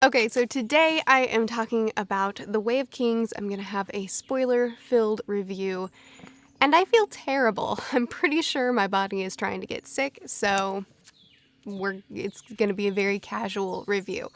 Okay, so today I am talking about The Way of Kings. I'm going to have a spoiler-filled review, and I feel terrible. I'm pretty sure my body is trying to get sick, so it's going to be a very casual review.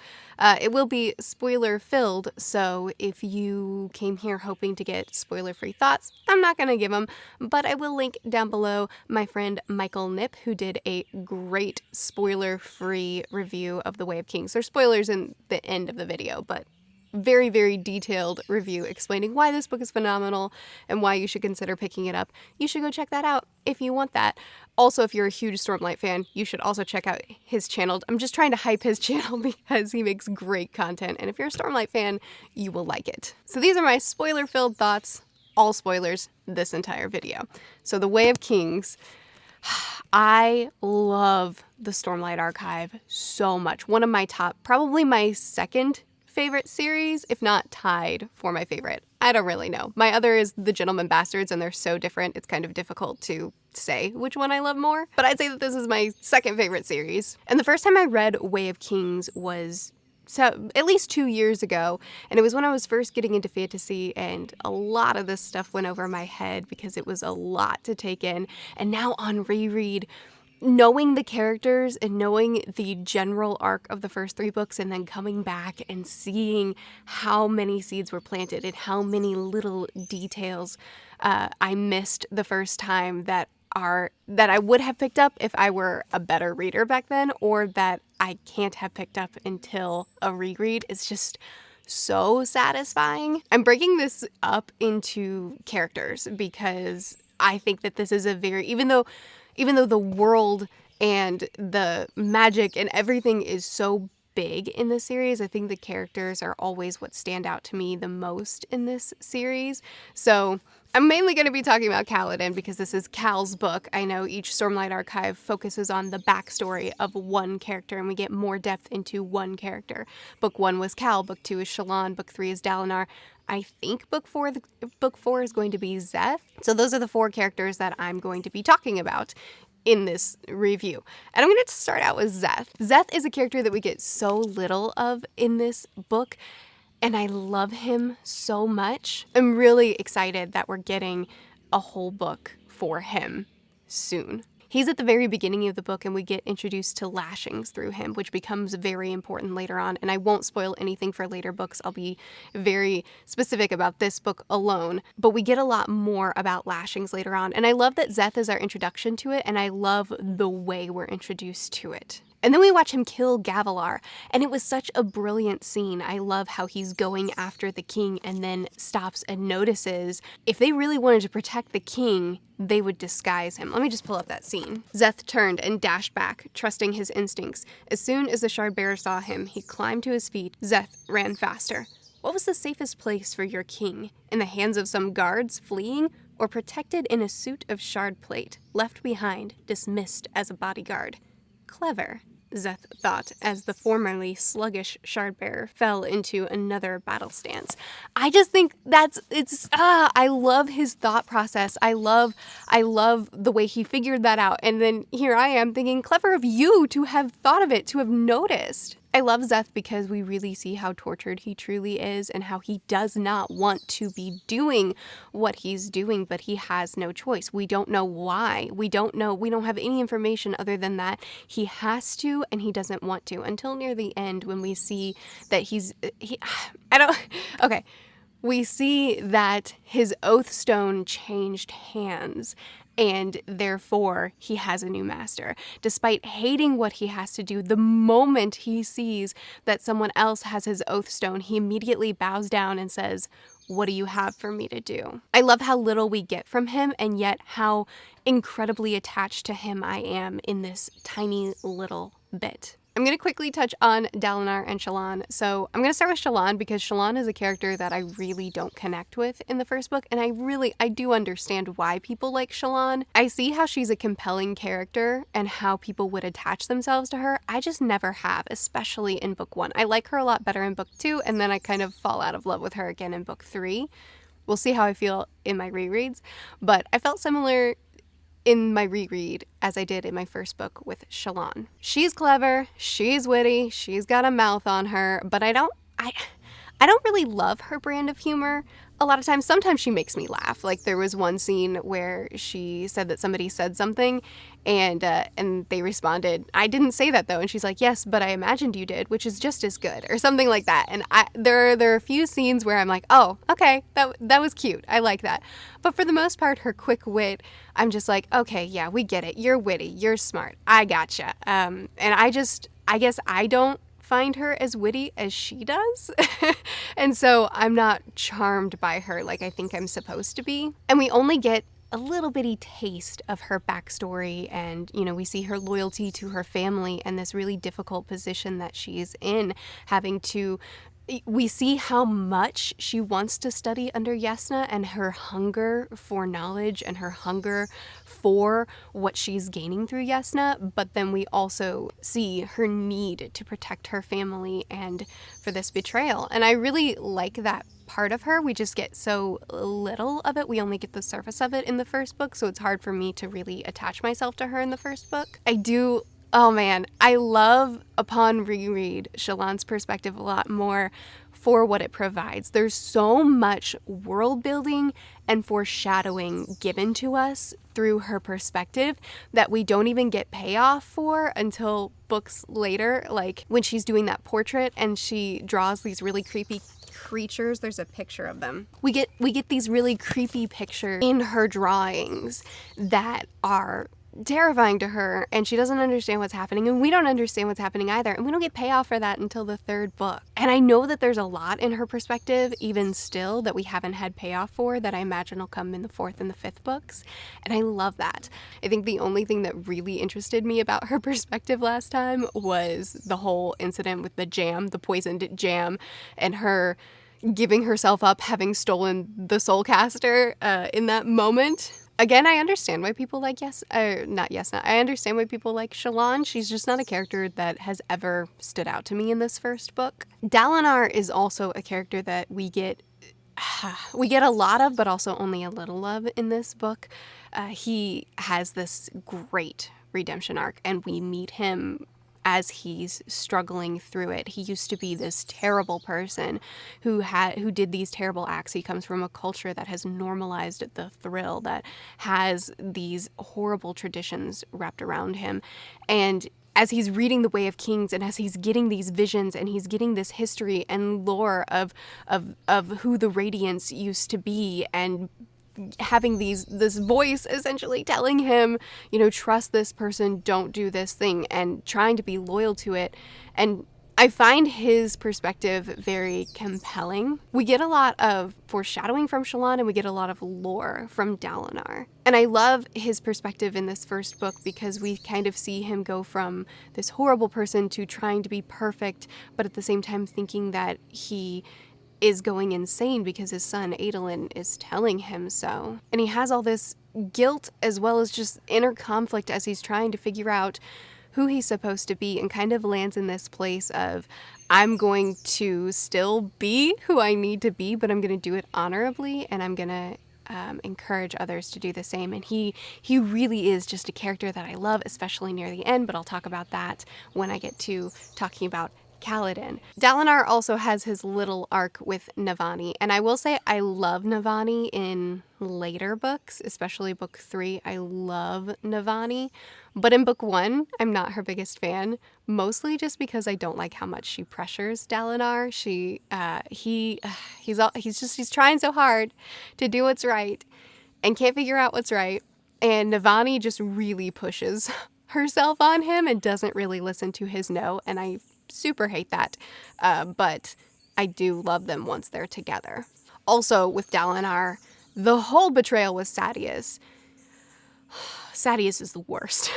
It will be spoiler-filled, so if you came here hoping to get spoiler-free thoughts, I'm not going to give them, but I will link down below my friend Michael Nip, who did a great spoiler-free review of The Way of Kings. There's spoilers in the end of the video, but very, very detailed review explaining why this book is phenomenal and why you should consider picking it up. You should go check that out if you want that. Also, if you're a huge Stormlight fan, you should also check out his channel. I'm just trying to hype his channel because he makes great content, and if you're a Stormlight fan, you will like it. So these are my spoiler-filled thoughts, all spoilers, this entire video. So The Way of Kings. I love the Stormlight Archive so much. One of my top, probably my second favorite series, if not tied for my favorite. I don't really know. My other is The Gentleman Bastards, and they're so different, it's kind of difficult to say which one I love more. But I'd say that this is my second favorite series. And the first time I read Way of Kings was at least 2 years ago, and it was when I was first getting into fantasy, and a lot of this stuff went over my head because it was a lot to take in. And now on reread, knowing the characters and knowing the general arc of the first 3 books, and then coming back and seeing how many seeds were planted and how many little details I missed the first time that I would have picked up if I were a better reader back then, or that I can't have picked up until a reread, is just so satisfying. I'm breaking this up into characters because I think that this is a very, even though the world and the magic and everything is so big in this series, I think the characters are always what stand out to me the most in this series. So I'm mainly going to be talking about Caledon because this is Cal's book. I know each Stormlight Archive focuses on the backstory of one character, and we get more depth into one character. Book 1 was Cal, Book 2 is Shallan, Book 3 is Dalinar. I think book four is going to be Szeth. So those are the 4 characters that I'm going to be talking about in this review. And I'm going to start out with Szeth. Szeth is a character that we get so little of in this book, and I love him so much. I'm really excited that we're getting a whole book for him soon. He's at the very beginning of the book, and we get introduced to lashings through him, which becomes very important later on. And I won't spoil anything for later books. I'll be very specific about this book alone. But we get a lot more about lashings later on. And I love that Szeth is our introduction to it, and I love the way we're introduced to it. And then we watch him kill Gavilar, and it was such a brilliant scene. I love how he's going after the king and then stops and notices if they really wanted to protect the king, they would disguise him. Let me just pull up that scene. Szeth turned and dashed back, trusting his instincts. As soon as the Shardbearer saw him, he climbed to his feet. Szeth ran faster. What was the safest place for your king? In the hands of some guards fleeing, or protected in a suit of shard plate, left behind, dismissed as a bodyguard? Clever, Szeth thought, as the formerly sluggish Shardbearer fell into another battle stance. I just think I love his thought process. I love the way he figured that out. And then here I am thinking, clever of you to have thought of it, to have noticed. I love Szeth because we really see how tortured he truly is and how he does not want to be doing what he's doing, but he has no choice. We don't know why. We don't have any information other than that he has to and he doesn't want to, until near the end when we see that we see that his Oathstone changed hands, and therefore he has a new master. Despite hating what he has to do, the moment he sees that someone else has his Oathstone, he immediately bows down and says, "What do you have for me to do?" I love how little we get from him, and yet how incredibly attached to him I am in this tiny little bit. I'm going to quickly touch on Dalinar and Shallan. So I'm going to start with Shallan because Shallan is a character that I really don't connect with in the first book, and I do understand why people like Shallan. I see how she's a compelling character and how people would attach themselves to her. I just never have, especially in book 1. I like her a lot better in book 2, and then I kind of fall out of love with her again in book 3. We'll see how I feel in my rereads, but I felt similar in my reread as I did in my first book with Shalon. She's clever, she's witty, she's got a mouth on her, but I don't really love her brand of humor. A lot of times, sometimes she makes me laugh. Like there was one scene where she said that somebody said something and they responded, "I didn't say that though." And she's like, "Yes, but I imagined you did," which is just as good, or something like that. And there are a few scenes where I'm like, "Oh, okay, that was cute. I like that." But for the most part, her quick wit, I'm just like, "Okay, yeah, we get it. You're witty, you're smart. I gotcha." And I guess I don't find her as witty as she does. And so I'm not charmed by her like I think I'm supposed to be. And we only get a little bitty taste of her backstory, and we see her loyalty to her family and this really difficult position that she's in, we see how much she wants to study under Yasna and her hunger for knowledge and her hunger for what she's gaining through Yasna, but then we also see her need to protect her family and for this betrayal. And I really like that part of her. We just get so little of it. We only get the surface of it in the first book, so it's hard for me to really attach myself to her in the first book. Oh man, I love, upon reread, Shalon's perspective a lot more for what it provides. There's so much world building and foreshadowing given to us through her perspective that we don't even get payoff for until books later, like when she's doing that portrait and she draws these really creepy creatures. There's a picture of them. We get these really creepy pictures in her drawings that are terrifying to her, and she doesn't understand what's happening, and we don't understand what's happening either, and we don't get payoff for that until the third book. And I know that there's a lot in her perspective even still that we haven't had payoff for that I imagine will come in the fourth and the fifth books, and I love that. I think the only thing that really interested me about her perspective last time was the whole incident with the poisoned jam, and her giving herself up having stolen the Soulcaster in that moment. Again, I understand why people like I understand why people like Shalon. She's just not a character that has ever stood out to me in this first book. Dalinar is also a character that we get a lot of, but also only a little of in this book. He has this great redemption arc, and we meet him as he's struggling through it. He used to be this terrible person who did these terrible acts. He comes from a culture that has normalized the thrill, that has these horrible traditions wrapped around him. And as he's reading The Way of Kings, and as he's getting these visions, and he's getting this history and lore of who the Radiants used to be, and having this voice essentially telling him, trust this person, don't do this thing, and trying to be loyal to it. And I find his perspective very compelling. We get a lot of foreshadowing from Shalon, and we get a lot of lore from Dalinar. And I love his perspective in this first book because we kind of see him go from this horrible person to trying to be perfect, but at the same time thinking that he is going insane because his son Adolin is telling him so. And he has all this guilt as well as just inner conflict as he's trying to figure out who he's supposed to be, and kind of lands in this place of, I'm going to still be who I need to be, but I'm going to do it honorably, and I'm going to encourage others to do the same. And he really is just a character that I love, especially near the end, but I'll talk about that when I get to talking about Caledon. Dalinar also has his little arc with Navani, and I will say I love Navani in later books, especially book 3. I love Navani, but in book 1, I'm not her biggest fan, mostly just because I don't like how much she pressures Dalinar. He's trying so hard to do what's right and can't figure out what's right, and Navani just really pushes herself on him and doesn't really listen to his no, and I super hate that, but I do love them once they're together. Also, with Dalinar, the whole betrayal with Sadeas. Sadeas is the worst.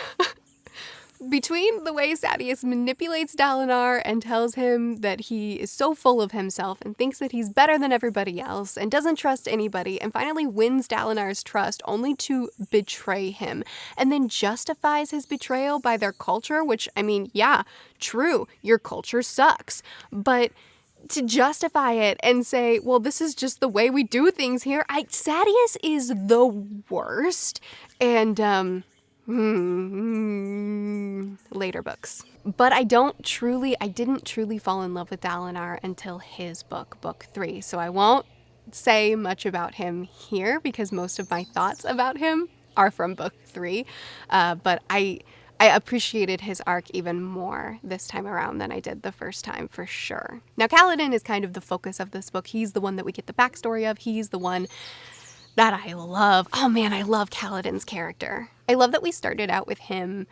Between the way Sadeas manipulates Dalinar and tells him that he is so full of himself and thinks that he's better than everybody else and doesn't trust anybody, and finally wins Dalinar's trust only to betray him, and then justifies his betrayal by their culture, which, I mean, yeah, true, your culture sucks, but to justify it and say, well, this is just the way we do things here. Sadeas is the worst. And later books. But I didn't truly fall in love with Dalinar until his book 3. So I won't say much about him here because most of my thoughts about him are from book 3. But I appreciated his arc even more this time around than I did the first time, for sure. Now, Caledon is kind of the focus of this book. He's the one that we get the backstory of. He's the one that I love. Oh man, I love Caledon's character. I love that we started out with him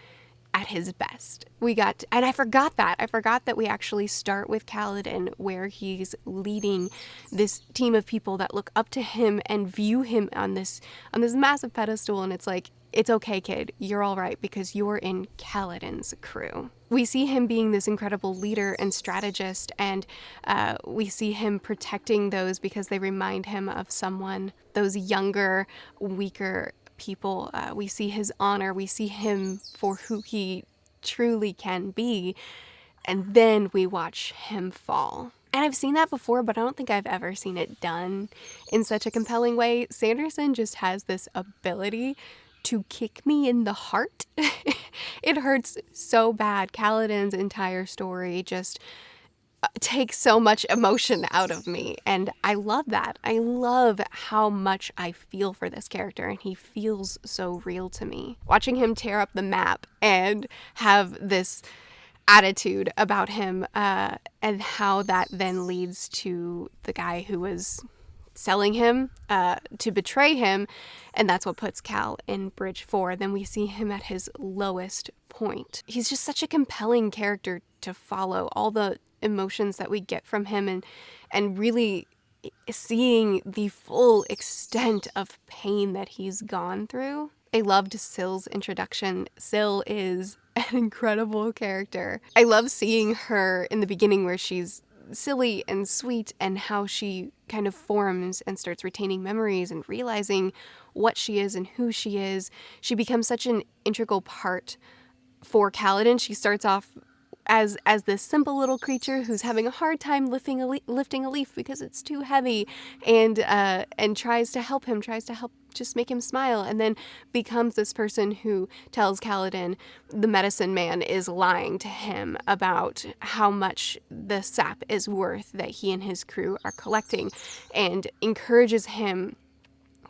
at his best. And I forgot that we actually start with Caledon, where he's leading this team of people that look up to him and view him on this massive pedestal, and it's like, it's okay, kid, you're all right because you're in Caledon's crew. We see him being this incredible leader and strategist, and we see him protecting those because they remind him of someone, those younger, weaker people. We see his honor, we see him for who he truly can be, and then we watch him fall. And I've seen that before, but I don't think I've ever seen it done in such a compelling way. Sanderson just has this ability to kick me in the heart. It hurts so bad. Caledon's entire story just takes so much emotion out of me, and I love that. I love how much I feel for this character, and he feels so real to me. Watching him tear up the map and have this attitude about him, and how that then leads to the guy who was selling him to betray him, and that's what puts Cal in Bridge 4. Then we see him at his lowest point. He's just such a compelling character to follow. All the emotions that we get from him, and really seeing the full extent of pain that he's gone through. I loved Syl's introduction. Syl is an incredible character. I love seeing her in the beginning where she's silly and sweet, and how she kind of forms and starts retaining memories and realizing what she is and who she is. She becomes such an integral part for Caledon. She starts off as this simple little creature who's having a hard time lifting a leaf because it's too heavy, and tries to help just make him smile, and then becomes this person who tells Caledon the medicine man is lying to him about how much the sap is worth that he and his crew are collecting, and encourages him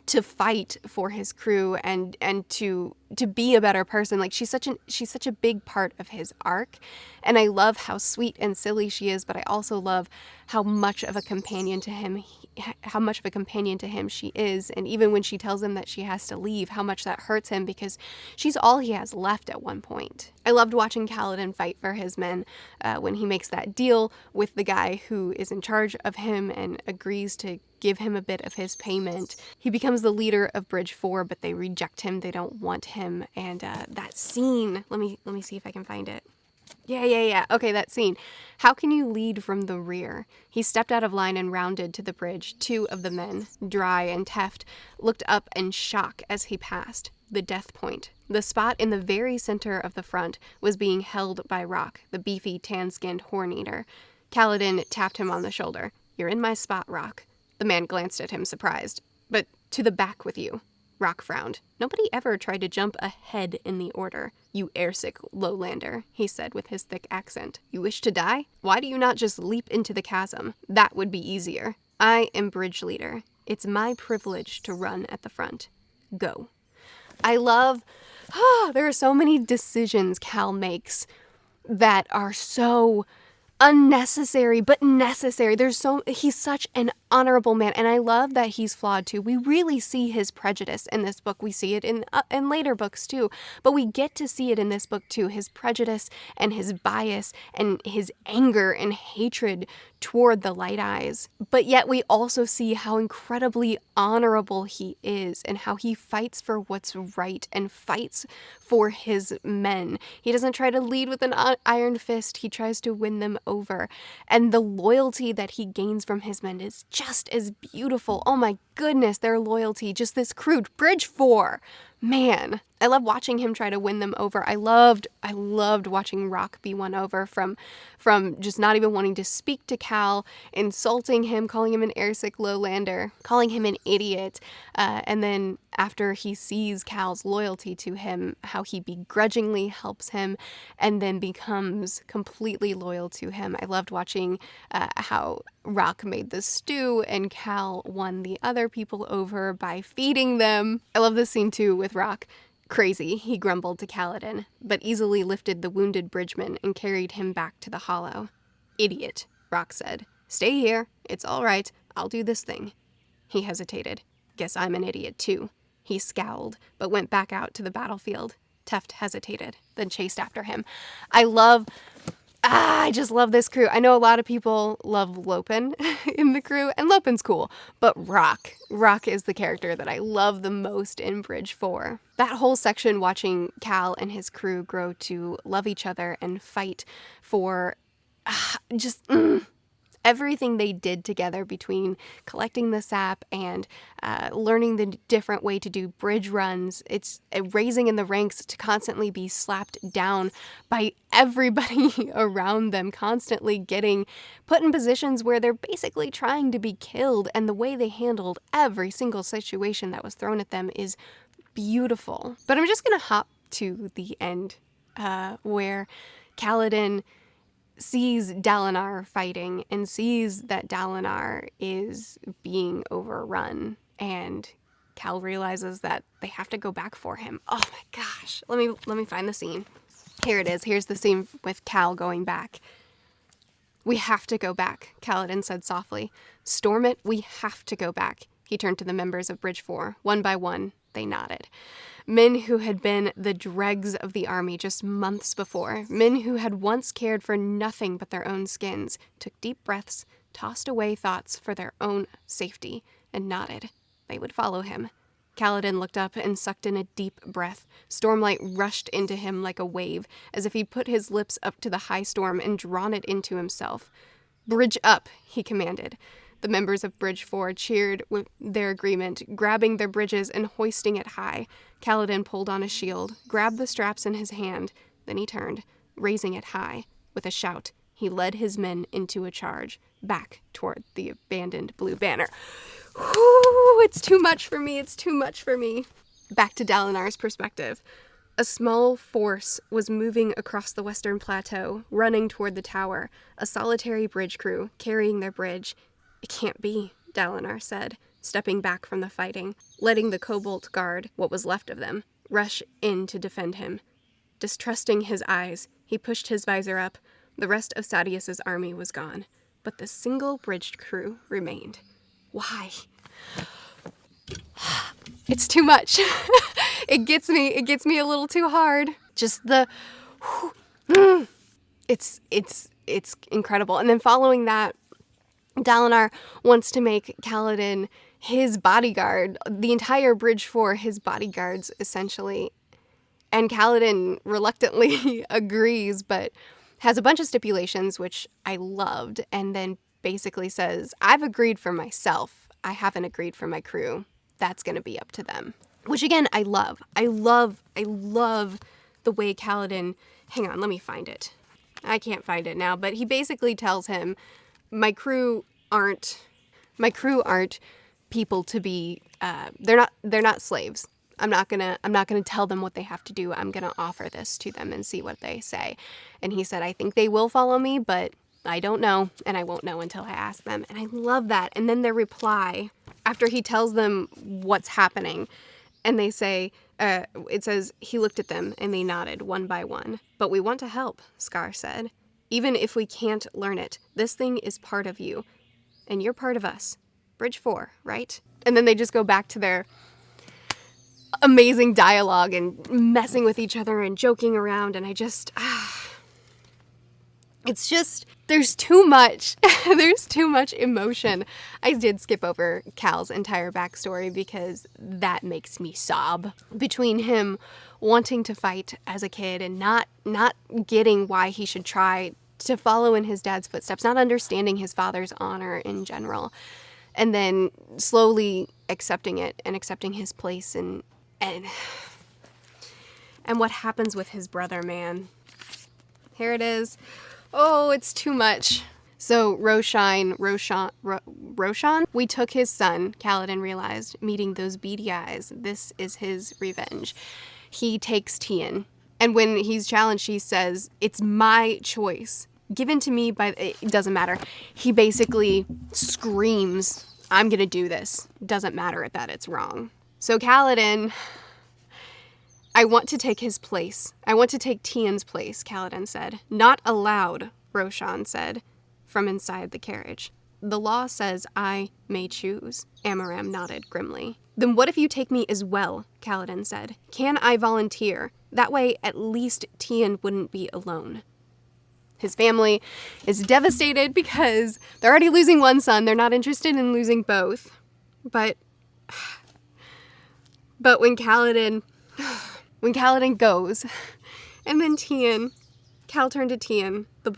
to fight for his crew and to be a better person. Like, she's such a big part of his arc, and I love how sweet and silly she is, but I also love how much of a companion to him she is. And even when she tells him that she has to leave, how much that hurts him, because she's all he has left at one point. I loved watching Caledon fight for his men when he makes that deal with the guy who is in charge of him and agrees to give him a bit of his payment. He becomes the leader of Bridge 4, but they reject him. They don't want him. And that scene, let me see if I can find it. Yeah. Okay, that scene. How can you lead from the rear? He stepped out of line and rounded to the bridge. 2 of the men, Dry and Teft, looked up in shock as he passed. The death point. The spot in the very center of the front was being held by Rock, the beefy, tan-skinned horn-eater. Caledon tapped him on the shoulder. "You're in my spot, Rock." The man glanced at him, surprised. "But to the back with you." Rock frowned. "Nobody ever tried to jump ahead in the order. You airsick lowlander," he said with his thick accent. "You wish to die? Why do you not just leap into the chasm? That would be easier. I am bridge leader. It's my privilege to run at the front. Go." I love, there are so many decisions Cal makes that are so unnecessary, but necessary. He's such an honorable man, and I love that he's flawed too. We really see his prejudice in this book. We see it in later books too, but we get to see it in this book too. His prejudice and his bias and his anger and hatred toward the Light Eyes. But yet we also see how incredibly honorable he is and how he fights for what's right and fights for his men. He doesn't try to lead with an iron fist. He tries to win them over. And the loyalty that he gains from his men is just as beautiful. Oh my goodness, their loyalty, just this crude Bridge 4. Man, I love watching him try to win them over. I loved watching Rock be won over from just not even wanting to speak to Cal, insulting him, calling him an airsick lowlander, calling him an idiot, and then after he sees Cal's loyalty to him, how he begrudgingly helps him and then becomes completely loyal to him. I loved watching how Rock made the stew and Cal won the other people over by feeding them. I love this scene too with Rock. Crazy, he grumbled to Caledon, but easily lifted the wounded bridgeman and carried him back to the hollow. Idiot, Rock said. Stay here. It's all right. I'll do this thing. He hesitated. Guess I'm an idiot too. He scowled, but went back out to the battlefield. Teft hesitated, then chased after him. I just love this crew. I know a lot of people love Lopin in the crew, and Lopin's cool, but Rock is the character that I love the most in Bridge 4. That whole section watching Cal and his crew grow to love each other and fight for everything they did together between collecting the sap and learning the different way to do bridge runs. It's raising in the ranks to constantly be slapped down by everybody around them, constantly getting put in positions where they're basically trying to be killed. And the way they handled every single situation that was thrown at them is beautiful. But I'm just going to hop to the end where Caledon sees Dalinar fighting and sees that Dalinar is being overrun, and Cal realizes that they have to go back for him. Oh my gosh. Let me find the scene. Here it is. Here's the scene with Cal going back. We have to go back, Caledon said softly. Storm it, we have to go back. He turned to the members of Bridge 4. One by one, they nodded. Men who had been the dregs of the army just months before, men who had once cared for nothing but their own skins, took deep breaths, tossed away thoughts for their own safety, and nodded. They would follow him. Caledon looked up and sucked in a deep breath. Stormlight rushed into him like a wave, as if he'd put his lips up to the high storm and drawn it into himself. Bridge up, he commanded. The members of Bridge 4 cheered with their agreement, grabbing their bridges and hoisting it high. Caledon pulled on his shield, grabbed the straps in his hand. Then he turned, raising it high. With a shout, he led his men into a charge, back toward the abandoned blue banner. Whew, it's too much for me, it's too much for me. Back to Dalinar's perspective. A small force was moving across the western plateau, running toward the tower, a solitary bridge crew carrying their bridge. It can't be, Dalinar said, stepping back from the fighting, letting the Cobalt Guard, what was left of them, rush in to defend him. Distrusting his eyes, he pushed his visor up. The rest of Sadeas's army was gone, but the single bridged crew remained. Why? It's too much. It gets me a little too hard. Just the it's incredible. And then following that, Dalinar wants to make Caledon his bodyguard, the entire Bridge 4 his bodyguards, essentially. And Caledon reluctantly agrees, but has a bunch of stipulations, which I loved, and then basically says, I've agreed for myself. I haven't agreed for my crew. That's going to be up to them. Which, again, I love. I love the way Caledon... Hang on, let me find it. I can't find it now, but he basically tells him, my crew aren't people to be, they're not slaves. I'm not gonna tell them what they have to do. I'm gonna offer this to them and see what they say. And he said, I think they will follow me, but I don't know, and I won't know until I ask them. And I love that. And then their reply, after he tells them what's happening, and they say, it says, he looked at them and they nodded one by one. But we want to help, Scar said. Even if we can't learn it, this thing is part of you. And you're part of us. Bridge 4, right? And then they just go back to their amazing dialogue and messing with each other and joking around. And I just, it's just, there's too much. There's too much emotion. I did skip over Cal's entire backstory because that makes me sob. Between him wanting to fight as a kid and not getting why he should try to follow in his dad's footsteps, not understanding his father's honor in general, and then slowly accepting it and accepting his place and what happens with his brother, man. Here it is. Oh, it's too much. So Roshan, we took his son, Caledon realized, meeting those beady eyes. This is his revenge. He takes Tien, and when he's challenged, he says, "It's my choice, given to me by," it doesn't matter. He basically screams, "I'm gonna do this. Doesn't matter that it's wrong." So Caledon, "I want to take his place. I want to take Tien's place," Caledon said. "Not allowed," Roshan said from inside the carriage. "The law says I may choose," Amaram nodded grimly. "Then what if you take me as well?" Caledon said. "Can I volunteer? That way at least Tien wouldn't be alone." His family is devastated because they're already losing one son. They're not interested in losing both. But when Caledon goes, and then Cal turned to Tien. The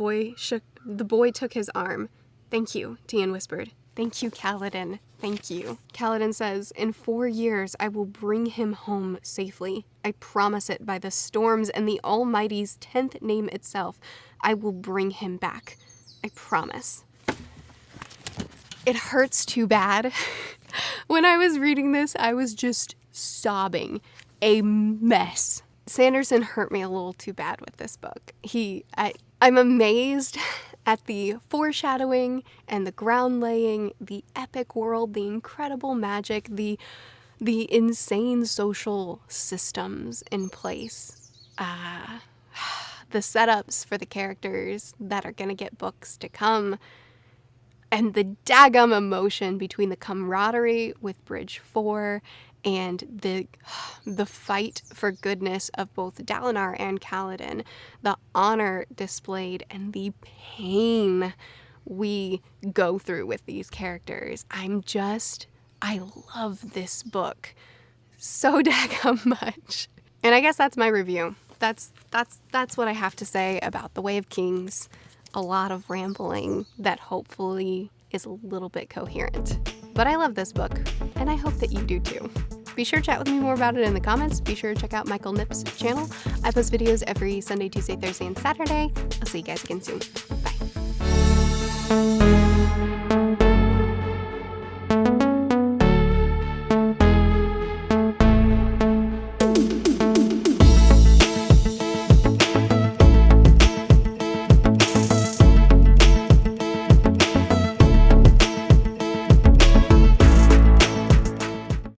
boy took his arm. "Thank you," Tien whispered. "Thank you, Caledon. Thank you." Caledon says, "In 4 years, I will bring him home safely. I promise it by the storms and the Almighty's 10th name itself. I will bring him back. I promise." It hurts too bad. When I was reading this, I was just sobbing. A mess. Sanderson hurt me a little too bad with this book. I'm amazed at the foreshadowing and the ground laying, the epic world, the incredible magic, the insane social systems in place, the setups for the characters that are going to get books to come, and the daggum emotion between the camaraderie with Bridge 4 and the fight for goodness of both Dalinar and Caledon, the honor displayed, and the pain we go through with these characters. I love this book so daggum much. And I guess that's my review. That's what I have to say about The Way of Kings. A lot of rambling that hopefully is a little bit coherent. But I love this book, and I hope that you do too. Be sure to chat with me more about it in the comments. Be sure to check out Michael Nipp's channel. I post videos every Sunday, Tuesday, Thursday, and Saturday. I'll see you guys again soon. Bye.